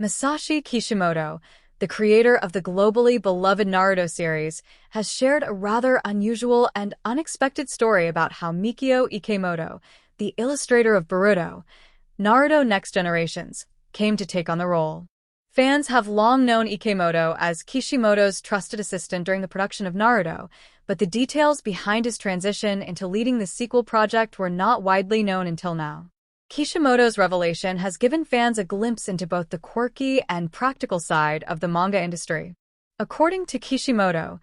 Masashi Kishimoto, the creator of the globally beloved Naruto series, has shared a rather unusual and unexpected story about how Mikio Ikemoto, the illustrator of Boruto, Naruto Next Generations, came to take on the role. Fans have long known Ikemoto as Kishimoto's trusted assistant during the production of Naruto, but the details behind his transition into leading the sequel project were not widely known until now. Kishimoto's revelation has given fans a glimpse into both the quirky and practical side of the manga industry. According to Kishimoto,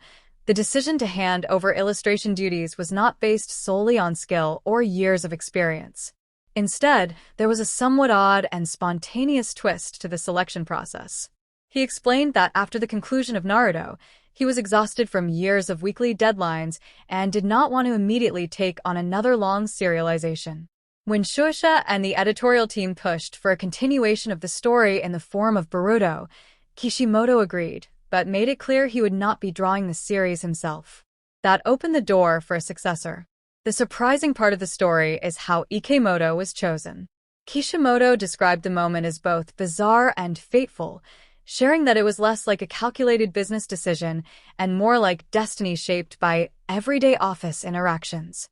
the decision to hand over illustration duties was not based solely on skill or years of experience. Instead, there was a somewhat odd and spontaneous twist to the selection process. He explained that after the conclusion of Naruto, he was exhausted from years of weekly deadlines and did not want to immediately take on another long serialization. When Shueisha and the editorial team pushed for a continuation of the story in the form of Boruto, Kishimoto agreed, but made it clear he would not be drawing the series himself. That opened the door for a successor. The surprising part of the story is how Ikemoto was chosen. Kishimoto described the moment as both bizarre and fateful, sharing that it was less like a calculated business decision and more like destiny shaped by everyday office interactions.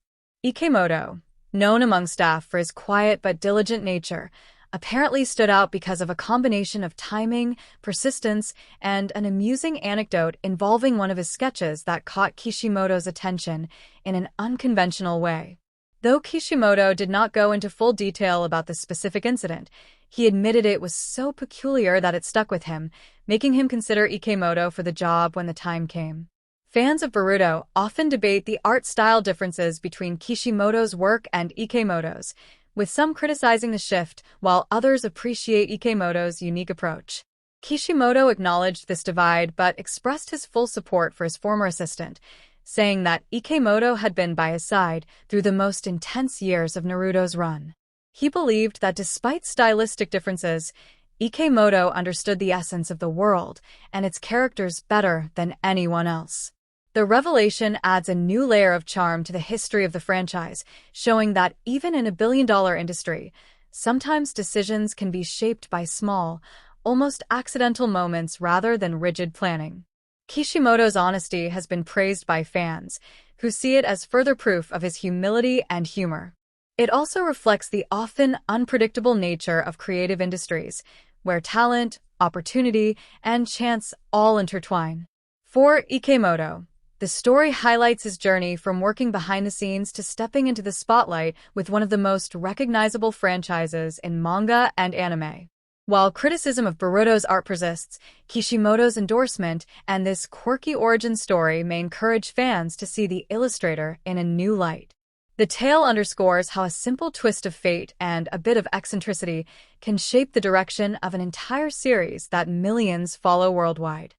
Ikemoto, known among staff for his quiet but diligent nature, apparently stood out because of a combination of timing, persistence, and an amusing anecdote involving one of his sketches that caught Kishimoto's attention in an unconventional way. Though Kishimoto did not go into full detail about the specific incident, he admitted it was so peculiar that it stuck with him, making him consider Ikemoto for the job when the time came. Fans of Boruto often debate the art style differences between Kishimoto's work and Ikemoto's, with some criticizing the shift while others appreciate Ikemoto's unique approach. Kishimoto acknowledged this divide but expressed his full support for his former assistant, saying that Ikemoto had been by his side through the most intense years of Naruto's run. He believed that despite stylistic differences, Ikemoto understood the essence of the world and its characters better than anyone else. The revelation adds a new layer of charm to the history of the franchise, showing that even in a billion-dollar industry, sometimes decisions can be shaped by small, almost accidental moments rather than rigid planning. Kishimoto's honesty has been praised by fans, who see it as further proof of his humility and humor. It also reflects the often unpredictable nature of creative industries, where talent, opportunity, and chance all intertwine. For Ikemoto, the story highlights his journey from working behind the scenes to stepping into the spotlight with one of the most recognizable franchises in manga and anime. While criticism of Boruto's art persists, Kishimoto's endorsement and this quirky origin story may encourage fans to see the illustrator in a new light. The tale underscores how a simple twist of fate and a bit of eccentricity can shape the direction of an entire series that millions follow worldwide.